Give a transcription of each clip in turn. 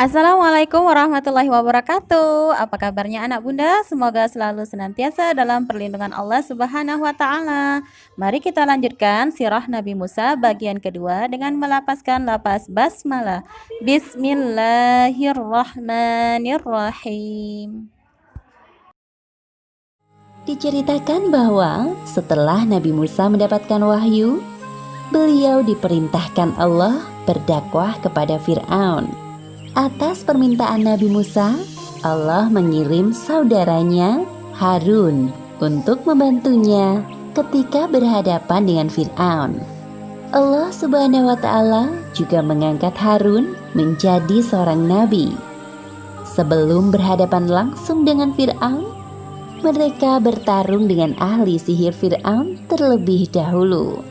Assalamualaikum warahmatullahi wabarakatuh. Apa kabarnya anak bunda? Semoga selalu senantiasa dalam perlindungan Allah Subhanahu wa taala. Mari kita lanjutkan sirah Nabi Musa bagian kedua dengan melapaskan lapas basmalah. Bismillahirrahmanirrahim. Diceritakan bahwa setelah Nabi Musa mendapatkan wahyu, beliau diperintahkan Allah berdakwah kepada Fir'aun. Atas permintaan Nabi Musa, Allah mengirim saudaranya Harun untuk membantunya ketika berhadapan dengan Fir'aun. Allah Subhanahu wa Ta'ala juga mengangkat Harun menjadi seorang nabi. Sebelum berhadapan langsung dengan Fir'aun, mereka bertarung dengan ahli sihir Fir'aun terlebih dahulu.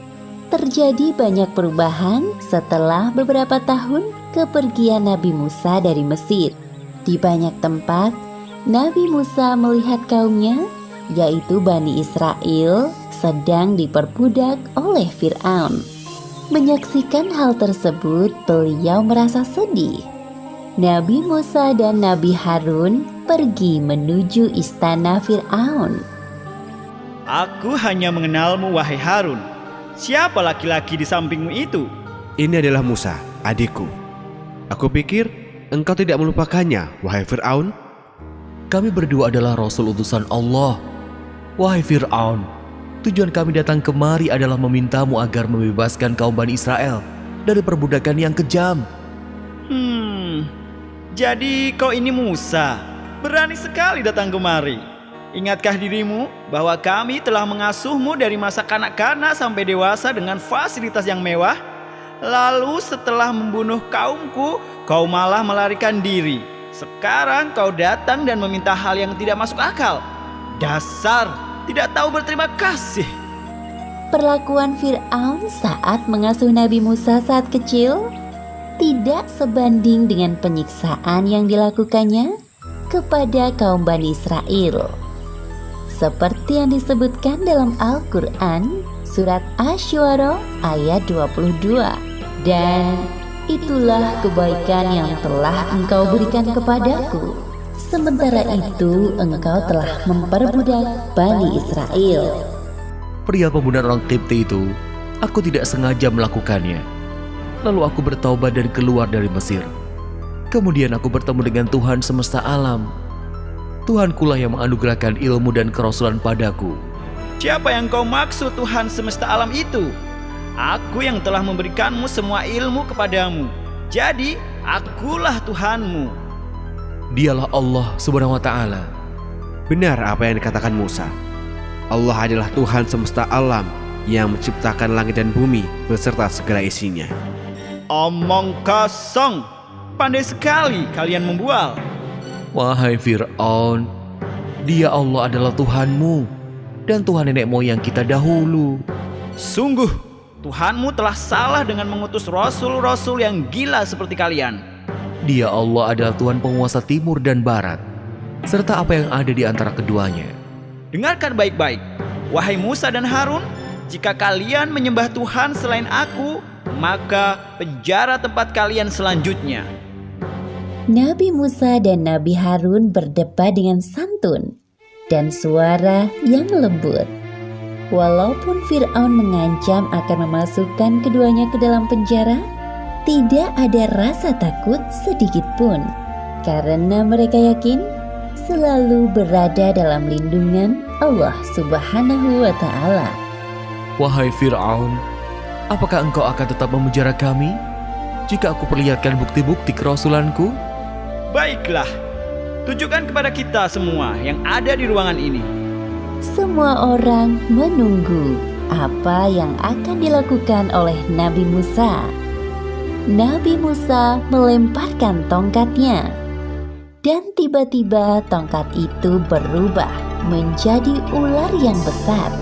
Terjadi banyak perubahan setelah beberapa tahun kepergian Nabi Musa dari Mesir. Di banyak tempat, Nabi Musa melihat kaumnya, yaitu Bani Israel, sedang diperbudak oleh Fir'aun. Menyaksikan hal tersebut, beliau merasa sedih. Nabi Musa dan Nabi Harun pergi menuju istana Fir'aun. Aku hanya mengenalmu, wahai Harun. Siapa laki-laki di sampingmu itu? Ini adalah Musa, adikku. Aku pikir engkau tidak melupakannya, wahai Fir'aun. Kami berdua adalah Rasul utusan Allah. Wahai Fir'aun, tujuan kami datang kemari adalah memintamu agar membebaskan kaum Bani Israel dari perbudakan yang kejam. Jadi kau ini Musa, berani sekali datang kemari. Ingatkah dirimu bahwa kami telah mengasuhmu dari masa kanak-kanak sampai dewasa dengan fasilitas yang mewah? Lalu setelah membunuh kaumku, kau malah melarikan diri. Sekarang kau datang dan meminta hal yang tidak masuk akal. Dasar tidak tahu berterima kasih. Perlakuan Fir'aun saat mengasuh Nabi Musa saat kecil tidak sebanding dengan penyiksaan yang dilakukannya kepada kaum Bani Israel. Seperti yang disebutkan dalam Al-Quran, surat Asy-Syu'ara ayat 22. Dan itulah kebaikan yang telah engkau berikan kepadaku. Sementara itu engkau telah memperbudak Bani Israel. Pria pembunuhan orang Qibti itu, aku tidak sengaja melakukannya. Lalu aku bertaubat dan keluar dari Mesir. Kemudian aku bertemu dengan Tuhan semesta alam. Tuhankulah yang menganugerahkan ilmu dan kerasulan padaku. Siapa yang kau maksud Tuhan semesta alam itu? Aku yang telah memberikanmu semua ilmu kepadamu. Jadi akulah Tuhanmu. Dialah Allah Subhanahu wa Ta'ala. Benar apa yang dikatakan Musa. Allah adalah Tuhan semesta alam yang menciptakan langit dan bumi beserta segala isinya. Omong kosong. Pandai sekali kalian membual. Wahai Fir'aun, Dia Allah adalah Tuhanmu dan Tuhan nenek moyang kita dahulu. Sungguh, Tuhanmu telah salah dengan mengutus rasul-rasul yang gila seperti kalian. Dia Allah adalah Tuhan penguasa timur dan barat, serta apa yang ada di antara keduanya. Dengarkan baik-baik, wahai Musa dan Harun, jika kalian menyembah Tuhan selain aku, maka penjara tempat kalian selanjutnya. Nabi Musa dan Nabi Harun berdebat dengan santun dan suara yang lembut. Walaupun Fir'aun mengancam akan memasukkan keduanya ke dalam penjara, tidak ada rasa takut sedikit pun, karena mereka yakin selalu berada dalam lindungan Allah Subhanahu wa Ta'ala. Wahai Fir'aun, apakah engkau akan tetap memenjara kami jika aku perlihatkan bukti-bukti kerasulanku? Baiklah, tunjukkan kepada kita semua yang ada di ruangan ini. Semua orang menunggu apa yang akan dilakukan oleh Nabi Musa. Nabi Musa melemparkan tongkatnya, dan tiba-tiba tongkat itu berubah menjadi ular yang besar.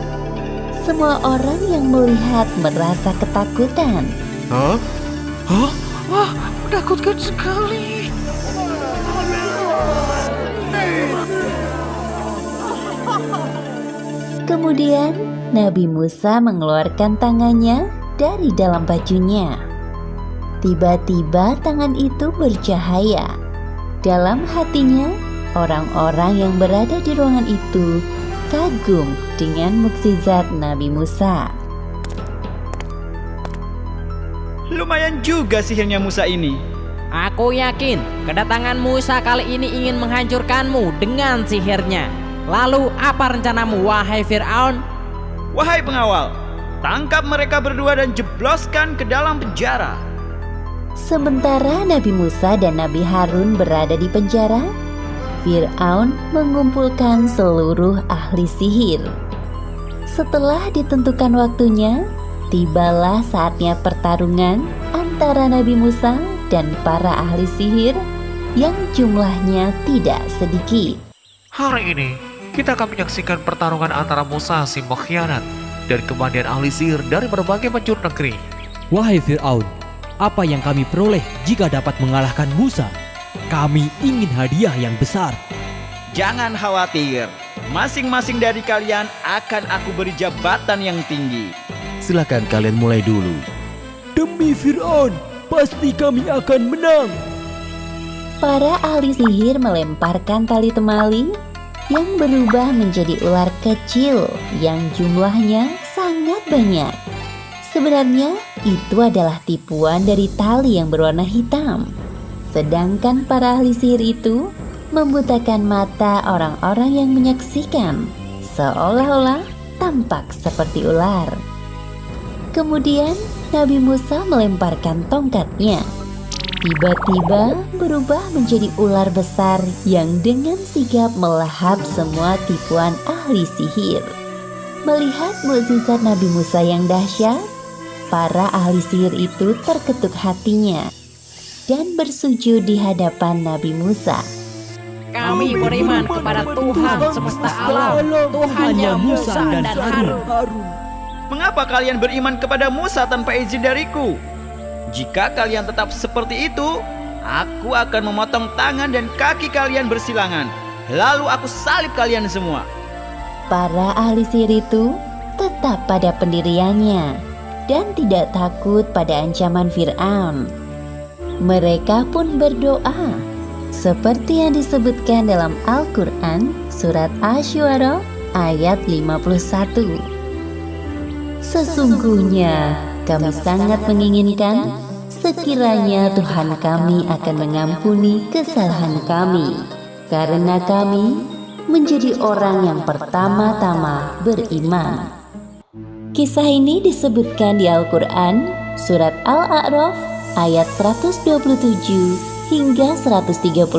Semua orang yang melihat merasa ketakutan. Hah? Wah, menakutkan sekali. Kemudian Nabi Musa mengeluarkan tangannya dari dalam bajunya. Tiba-tiba tangan itu bercahaya. Dalam hatinya, orang-orang yang berada di ruangan itu kagum dengan mukjizat Nabi Musa. Lumayan juga sihirnya Musa ini. Aku yakin kedatangan Musa kali ini ingin menghancurkanmu dengan sihirnya. Lalu apa rencanamu, wahai Fir'aun? Wahai pengawal, tangkap mereka berdua dan jebloskan ke dalam penjara. Sementara Nabi Musa dan Nabi Harun berada di penjara, Fir'aun mengumpulkan seluruh ahli sihir. Setelah ditentukan waktunya, tibalah saatnya pertarungan antara Nabi Musa dan para ahli sihir yang jumlahnya tidak sedikit. Hari ini, kita akan menyaksikan pertarungan antara Musa si pengkhianat dan kemudian ahli sihir dari berbagai penjuru negeri. Wahai Fir'aun, apa yang kami peroleh jika dapat mengalahkan Musa? Kami ingin hadiah yang besar. Jangan khawatir, masing-masing dari kalian akan aku beri jabatan yang tinggi. Silakan kalian mulai dulu. Demi Fir'aun, pasti kami akan menang. Para ahli sihir melemparkan tali temali yang berubah menjadi ular kecil yang jumlahnya sangat banyak. Sebenarnya itu adalah tipuan dari tali yang berwarna hitam. Sedangkan para ahli sihir itu membutakan mata orang-orang yang menyaksikan, seolah-olah tampak seperti ular. Kemudian Nabi Musa melemparkan tongkatnya. Tiba-tiba berubah menjadi ular besar yang dengan sigap melahap semua tipuan ahli sihir. Melihat mukjizat Nabi Musa yang dahsyat, para ahli sihir itu terketuk hatinya dan bersujud di hadapan Nabi Musa. Kami beriman kepada Tuhan semesta alam, Tuhannya Musa dan Harun. Mengapa kalian beriman kepada Musa tanpa izin dariku? Jika kalian tetap seperti itu, aku akan memotong tangan dan kaki kalian bersilangan. Lalu aku salib kalian semua. Para ahli sihir itu tetap pada pendiriannya dan tidak takut pada ancaman Fir'aun. Mereka pun berdoa seperti yang disebutkan dalam Al-Quran surat Asy-Syu'ara ayat 51. Sesungguhnya kami sangat menginginkan sekiranya Tuhan kami akan mengampuni kesalahan kami, karena kami menjadi orang yang pertama-tama beriman. Kisah ini disebutkan di Al-Quran surat Al-A'raf ayat 127 hingga 135.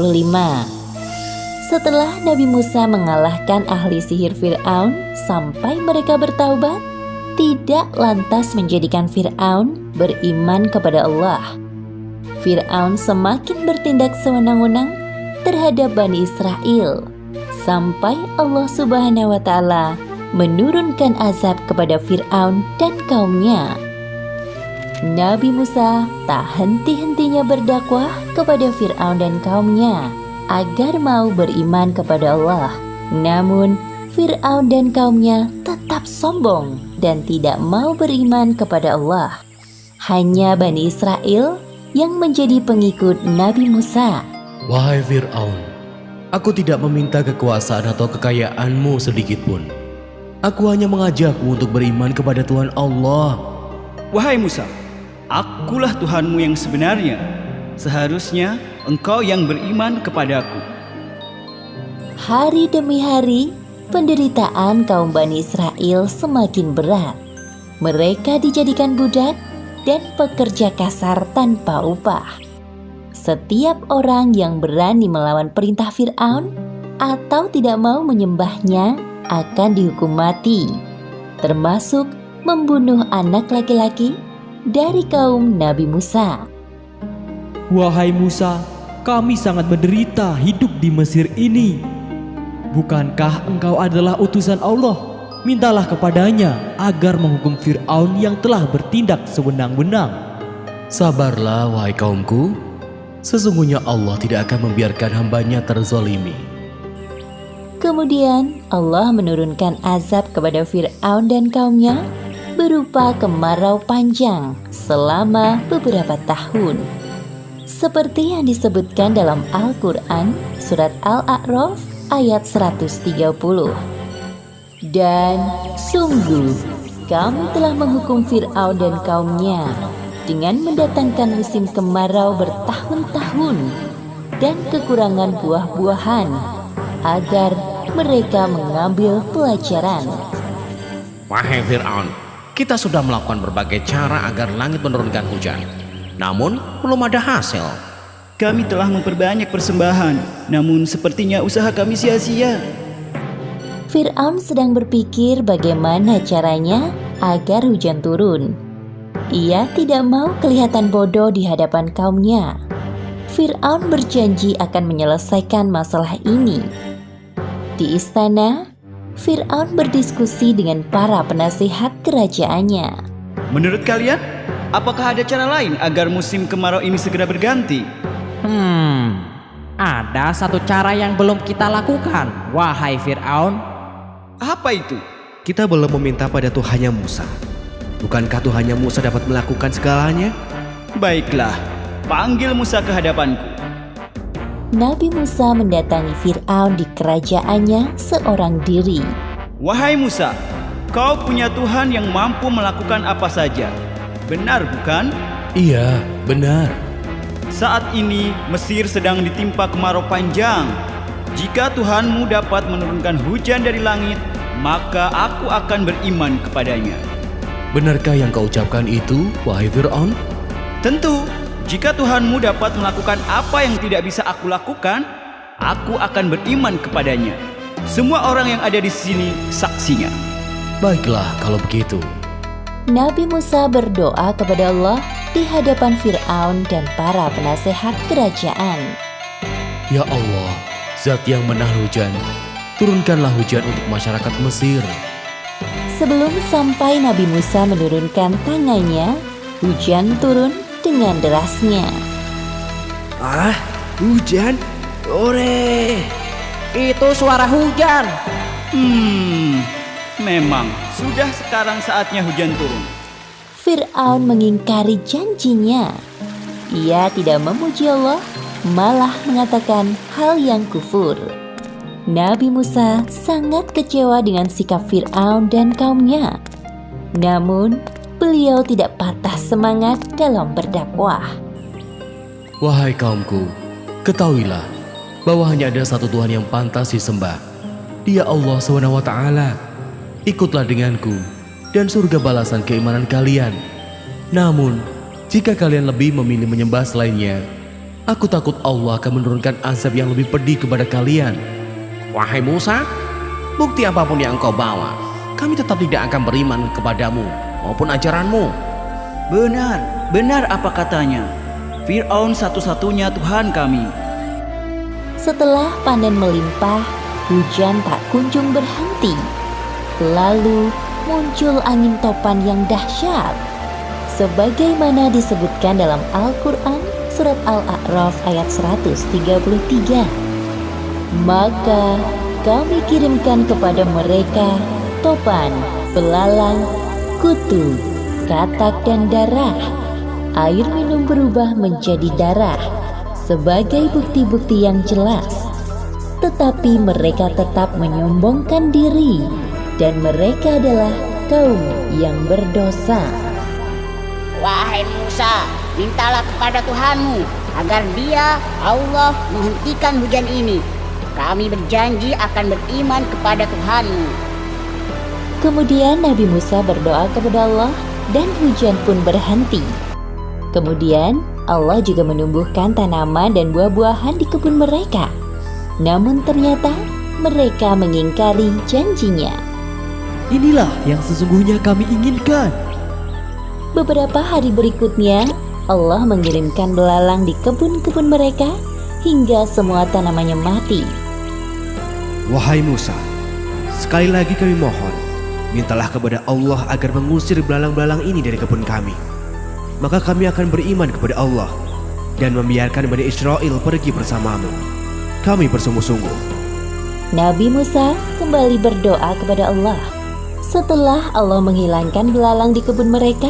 Setelah Nabi Musa mengalahkan ahli sihir Fir'aun sampai mereka bertaubat, tidak lantas menjadikan Fir'aun beriman kepada Allah. Fir'aun semakin bertindak sewenang-wenang terhadap Bani Israel, sampai Allah Subhanahu wa Ta'ala menurunkan azab kepada Fir'aun dan kaumnya. Nabi Musa tak henti-hentinya berdakwah kepada Fir'aun dan kaumnya agar mau beriman kepada Allah. Namun Fir'aun dan kaumnya tetap sombong dan tidak mau beriman kepada Allah. Hanya Bani Israel yang menjadi pengikut Nabi Musa. Wahai Fir'aun, aku tidak meminta kekuasaan atau kekayaanmu sedikit pun. Aku hanya mengajakmu untuk beriman kepada Tuhan Allah. Wahai Musa, akulah Tuhanmu yang sebenarnya. Seharusnya engkau yang beriman kepadaku. Hari demi hari, penderitaan kaum Bani Israel semakin berat. Mereka dijadikan budak dan pekerja kasar tanpa upah. Setiap orang yang berani melawan perintah Fir'aun atau tidak mau menyembahnya akan dihukum mati, termasuk membunuh anak laki-laki dari kaum Nabi Musa. Wahai Musa, kami sangat menderita hidup di Mesir ini. Bukankah engkau adalah utusan Allah? Mintalah kepadanya agar menghukum Fir'aun yang telah bertindak sewenang-wenang. Sabarlah wahai kaumku, sesungguhnya Allah tidak akan membiarkan hambanya terzalimi. Kemudian Allah menurunkan azab kepada Fir'aun dan kaumnya berupa kemarau panjang selama beberapa tahun. Seperti yang disebutkan dalam Al-Quran, surat Al-A'raf ayat 130. Dan sungguh, kami telah menghukum Fir'aun dan kaumnya dengan mendatangkan musim kemarau bertahun-tahun dan kekurangan buah-buahan agar mereka mengambil pelajaran. Wahai Fir'aun, kita sudah melakukan berbagai cara agar langit menurunkan hujan. Namun, belum ada hasil. Kami telah memperbanyak persembahan, namun sepertinya usaha kami sia-sia. Fir'aun sedang berpikir bagaimana caranya agar hujan turun. Ia tidak mau kelihatan bodoh di hadapan kaumnya. Fir'aun berjanji akan menyelesaikan masalah ini. Di istana, Fir'aun berdiskusi dengan para penasihat kerajaannya. Menurut kalian, apakah ada cara lain agar musim kemarau ini segera berganti? Ada satu cara yang belum kita lakukan, wahai Fir'aun. Apa itu? Kita belum meminta pada Tuhannya Musa. Bukankah Tuhannya Musa dapat melakukan segalanya? Baiklah, panggil Musa ke hadapanku. Nabi Musa mendatangi Fir'aun di kerajaannya seorang diri. Wahai Musa, kau punya Tuhan yang mampu melakukan apa saja. Benar bukan? Iya, benar. Saat ini Mesir sedang ditimpa kemarau panjang. Jika Tuhanmu dapat menurunkan hujan dari langit, maka aku akan beriman kepadanya. Benarkah yang kau ucapkan itu, wahai Fir'aun? Tentu, jika Tuhanmu dapat melakukan apa yang tidak bisa aku lakukan, aku akan beriman kepadanya. Semua orang yang ada di sini saksinya. Baiklah kalau begitu. Nabi Musa berdoa kepada Allah di hadapan Fir'aun dan para penasehat kerajaan. Ya Allah, Zat yang menahan hujan, turunkanlah hujan untuk masyarakat Mesir. Sebelum sampai Nabi Musa menurunkan tangannya, hujan turun dengan derasnya. Hujan? Ore! Itu suara hujan. Memang sudah sekarang saatnya hujan turun. Fir'aun mengingkari janjinya. Ia tidak memuji Allah, malah mengatakan hal yang kufur. Nabi Musa sangat kecewa dengan sikap Fir'aun dan kaumnya. Namun, beliau tidak patah semangat dalam berdakwah. Wahai kaumku, ketahuilah bahwa hanya ada satu Tuhan yang pantas disembah. Dia Allah SWT. Ikutlah denganku dan surga balasan keimanan kalian. Namun, jika kalian lebih memilih menyembah selainnya, aku takut Allah akan menurunkan azab yang lebih pedih kepada kalian. Wahai Musa, bukti apapun yang engkau bawa, kami tetap tidak akan beriman kepadamu maupun ajaranmu. Benar apa katanya. Fir'aun satu-satunya Tuhan kami. Setelah panen melimpah, hujan tak kunjung berhenti. Lalu muncul angin topan yang dahsyat. Sebagaimana disebutkan dalam Al-Quran, surat Al-A'raf ayat 133. Maka kami kirimkan kepada mereka topan, belalang, kutu, katak dan darah. Air minum berubah menjadi darah sebagai bukti-bukti yang jelas. Tetapi mereka tetap menyombongkan diri dan mereka adalah kaum yang berdosa. Wahai Musa, mintalah kepada Tuhanmu agar Dia, Allah, menghentikan hujan ini. Kami berjanji akan beriman kepada Tuhanmu. Kemudian Nabi Musa berdoa kepada Allah dan hujan pun berhenti. Kemudian Allah juga menumbuhkan tanaman dan buah-buahan di kebun mereka. Namun ternyata mereka mengingkari janjinya. Inilah yang sesungguhnya kami inginkan. Beberapa hari berikutnya, Allah mengirimkan belalang di kebun-kebun mereka hingga semua tanamannya mati. Wahai Musa, sekali lagi kami mohon, mintalah kepada Allah agar mengusir belalang-belalang ini dari kebun kami. Maka kami akan beriman kepada Allah dan membiarkan Bani Israel pergi bersamamu. Kami bersungguh-sungguh. Nabi Musa kembali berdoa kepada Allah. Setelah Allah menghilangkan belalang di kebun mereka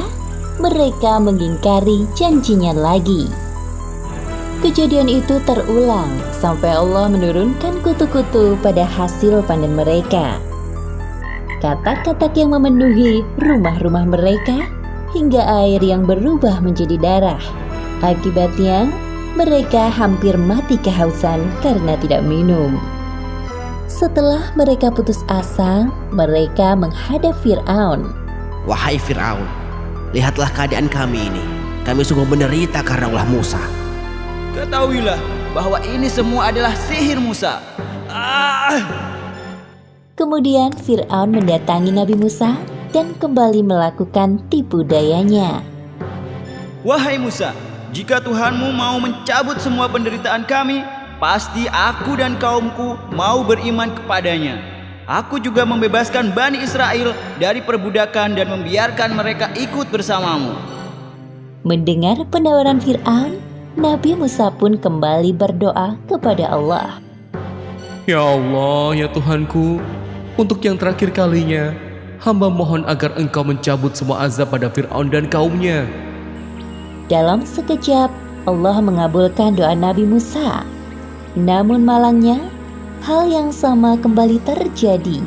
mengingkari janjinya lagi. Kejadian itu terulang sampai Allah menurunkan kutu-kutu pada hasil panen mereka. Katak-katak yang memenuhi rumah-rumah mereka hingga air yang berubah menjadi darah. Akibatnya, mereka hampir mati kehausan karena tidak minum. Setelah mereka putus asa, mereka menghadap Fir'aun. Wahai Fir'aun, lihatlah keadaan kami ini. Kami sungguh menderita karena ulah Musa. Ketahuilah bahwa ini semua adalah sihir Musa. Kemudian Fir'aun mendatangi Nabi Musa dan kembali melakukan tipu dayanya. Wahai Musa, jika Tuhanmu mau mencabut semua penderitaan kami, pasti aku dan kaumku mau beriman kepadanya. Aku juga membebaskan Bani Israel dari perbudakan dan membiarkan mereka ikut bersamamu. Mendengar penawaran Fir'aun, Nabi Musa pun kembali berdoa kepada Allah. Ya Allah, ya Tuhanku, untuk yang terakhir kalinya, hamba mohon agar Engkau mencabut semua azab pada Fir'aun dan kaumnya. Dalam sekejap, Allah mengabulkan doa Nabi Musa. Namun malangnya, hal yang sama kembali terjadi.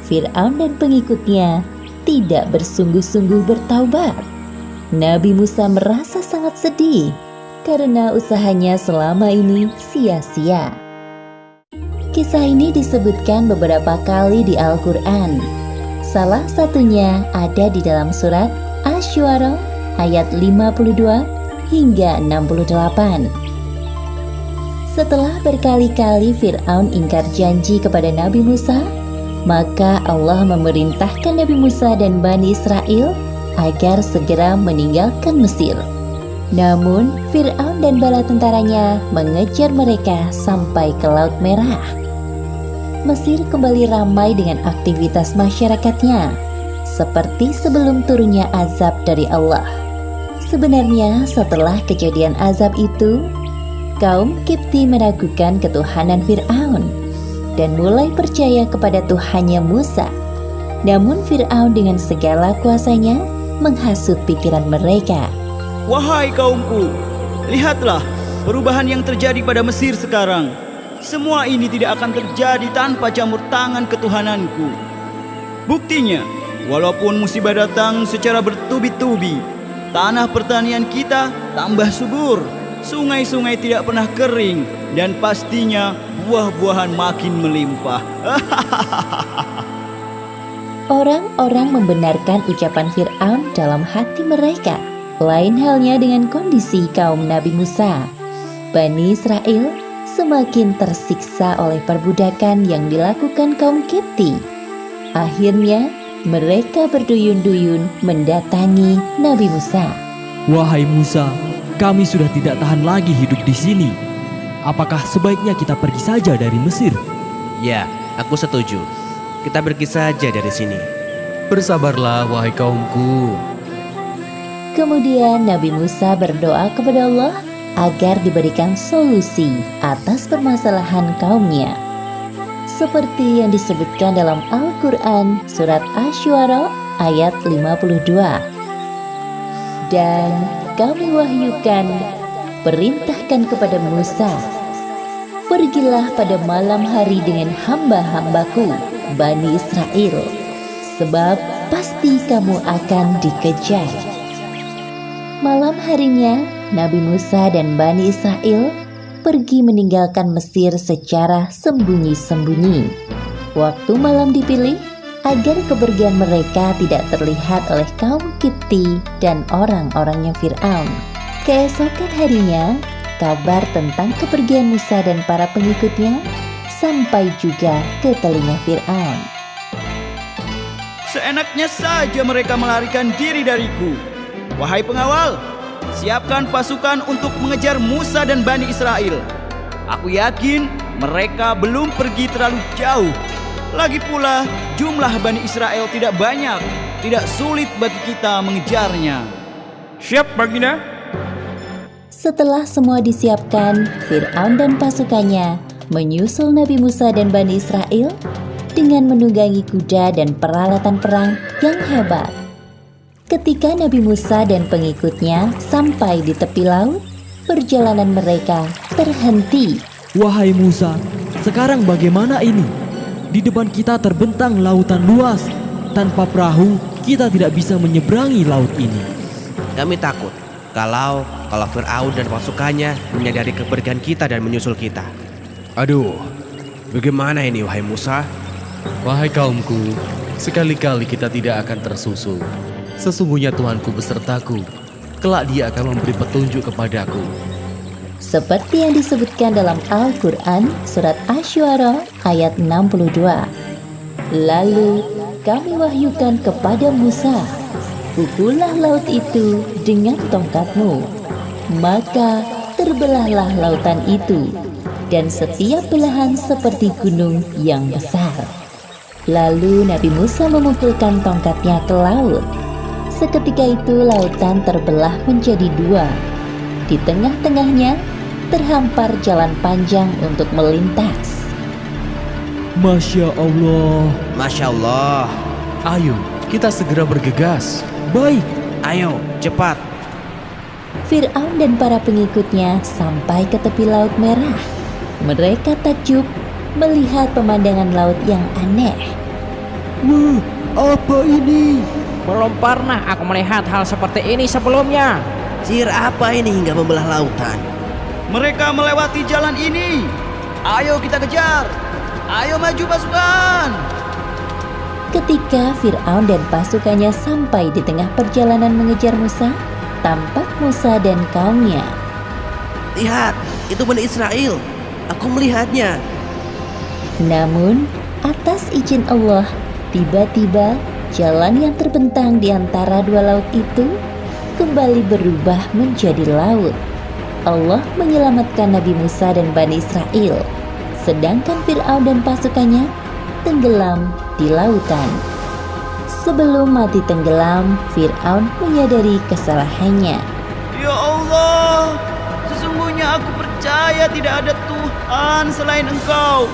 Fir'aun dan pengikutnya tidak bersungguh-sungguh bertaubat. Nabi Musa merasa sangat sedih karena usahanya selama ini sia-sia. Kisah ini disebutkan beberapa kali di Al-Quran. Salah satunya ada di dalam surat Asy-Syu'ara ayat 52 hingga 68. Setelah berkali-kali Fir'aun ingkar janji kepada Nabi Musa, maka Allah memerintahkan Nabi Musa dan Bani Israel agar segera meninggalkan Mesir. Namun Fir'aun dan bala tentaranya mengejar mereka sampai ke Laut Merah. Mesir kembali ramai dengan aktivitas masyarakatnya, seperti sebelum turunnya azab dari Allah. Sebenarnya setelah kejadian azab itu, kaum Kipti meragukan ketuhanan Fir'aun dan mulai percaya kepada Tuhannya Musa. Namun Fir'aun dengan segala kuasanya menghasut pikiran mereka. Wahai kaumku, lihatlah perubahan yang terjadi pada Mesir sekarang. Semua ini tidak akan terjadi tanpa campur tangan ketuhananku. Buktinya, walaupun musibah datang secara bertubi-tubi, tanah pertanian kita tambah subur, sungai-sungai tidak pernah kering, dan pastinya buah-buahan makin melimpah. Orang-orang membenarkan ucapan Fir'aun dalam hati mereka. Lain halnya dengan kondisi kaum Nabi Musa. Bani Israel semakin tersiksa oleh perbudakan yang dilakukan kaum Kipti. Akhirnya, mereka berduyun-duyun mendatangi Nabi Musa. Wahai Musa, kami sudah tidak tahan lagi hidup di sini. Apakah sebaiknya kita pergi saja dari Mesir? Ya, aku setuju. Kita pergi saja dari sini. Bersabarlah, wahai kaumku. Kemudian Nabi Musa berdoa kepada Allah agar diberikan solusi atas permasalahan kaumnya. Seperti yang disebutkan dalam Al-Quran surat Asy-Syu'ara ayat 52. Dan kami wahyukan, perintahkan kepada Musa, pergilah pada malam hari dengan hamba-hambaku, Bani Israel, sebab pasti kamu akan dikejar. Malam harinya, Nabi Musa dan Bani Israel pergi meninggalkan Mesir secara sembunyi-sembunyi. Waktu malam dipilih agar kepergian mereka tidak terlihat oleh kaum Kipti dan orang-orangnya Fir'aun. Keesokan harinya, kabar tentang kepergian Musa dan para pengikutnya sampai juga ke telinga Fir'aun. Seenaknya saja mereka melarikan diri dariku. Wahai pengawal, siapkan pasukan untuk mengejar Musa dan Bani Israel. Aku yakin mereka belum pergi terlalu jauh. Lagi pula, jumlah Bani Israel tidak banyak. Tidak sulit bagi kita mengejarnya. Siap, Baginda. Setelah semua disiapkan, Fir'aun dan pasukannya menyusul Nabi Musa dan Bani Israel dengan menunggangi kuda dan peralatan perang yang hebat. Ketika Nabi Musa dan pengikutnya sampai di tepi laut, perjalanan mereka terhenti. Wahai Musa, sekarang bagaimana ini? Di depan kita terbentang lautan luas. Tanpa perahu, kita tidak bisa menyeberangi laut ini. Kami takut kalau Fir'aun dan pasukannya menyadari kepergian kita dan menyusul kita. Aduh, bagaimana ini wahai Musa? Wahai kaumku, sekali-kali kita tidak akan tersusul. Sesungguhnya Tuhanku besertaku. Kelak Dia akan memberi petunjuk kepadaku. Seperti yang disebutkan dalam Al-Quran surat Asy-Syu'ara ayat 62. Lalu kami wahyukan kepada Musa, pukullah laut itu dengan tongkatmu. Maka terbelahlah lautan itu, dan setiap belahan seperti gunung yang besar. Lalu Nabi Musa memukulkan tongkatnya ke laut. Seketika itu lautan terbelah menjadi dua. Di tengah-tengahnya terhampar jalan panjang untuk melintas. Masya Allah. Masya Allah. Ayo, kita segera bergegas. Baik. Ayo, cepat. Fir'aun dan para pengikutnya sampai ke tepi Laut Merah. Mereka takjub melihat pemandangan laut yang aneh. Wah, apa ini? Belum pernah aku melihat hal seperti ini sebelumnya. Sihir apa ini hingga membelah lautan? Mereka melewati jalan ini. Ayo kita kejar. Ayo maju pasukan. Ketika Fir'aun dan pasukannya sampai di tengah perjalanan mengejar Musa, tampak Musa dan kaumnya. Lihat, itu Bani Israel. Aku melihatnya. Namun, atas izin Allah, tiba-tiba jalan yang terbentang di antara dua laut itu kembali berubah menjadi laut. Allah menyelamatkan Nabi Musa dan Bani Israel, sedangkan Fir'aun dan pasukannya tenggelam di lautan. Sebelum mati tenggelam, Fir'aun menyadari kesalahannya. Ya Allah, sesungguhnya aku percaya tidak ada Tuhan selain Engkau.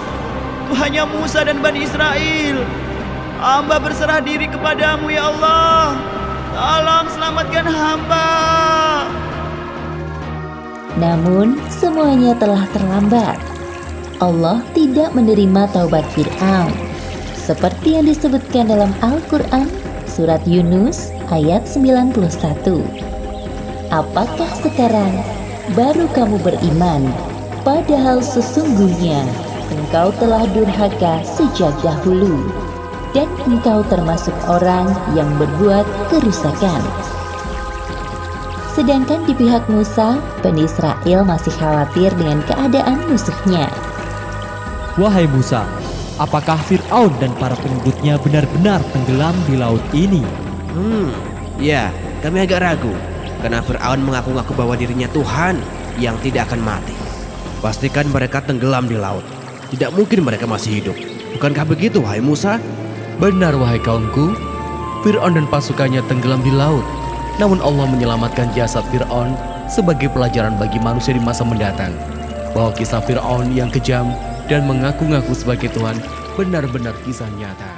Tuhannya Musa dan Bani Israel. Hamba berserah diri kepadamu ya Allah. Tolong selamatkan hamba. Namun semuanya telah terlambat. Allah tidak menerima taubat Fir'aun. Seperti yang disebutkan dalam Al-Quran surat Yunus ayat 91. Apakah sekarang baru kamu beriman? Padahal sesungguhnya engkau telah durhaka sejak dahulu, dan engkau termasuk orang yang berbuat kerusakan. Sedangkan di pihak Musa, Bani Israel masih khawatir dengan keadaan musuhnya. Wahai Musa, apakah Fir'aun dan para pengikutnya benar-benar tenggelam di laut ini? Ya, kami agak ragu karena Fir'aun mengaku-ngaku bahwa dirinya Tuhan yang tidak akan mati. Pastikan mereka tenggelam di laut. Tidak mungkin mereka masih hidup. Bukankah begitu, wahai Musa? Benar wahai kaumku, Fir'aun dan pasukannya tenggelam di laut. Namun Allah menyelamatkan jasad Fir'aun sebagai pelajaran bagi manusia di masa mendatang, bahwa kisah Fir'aun yang kejam dan mengaku-ngaku sebagai Tuhan benar-benar kisah nyata.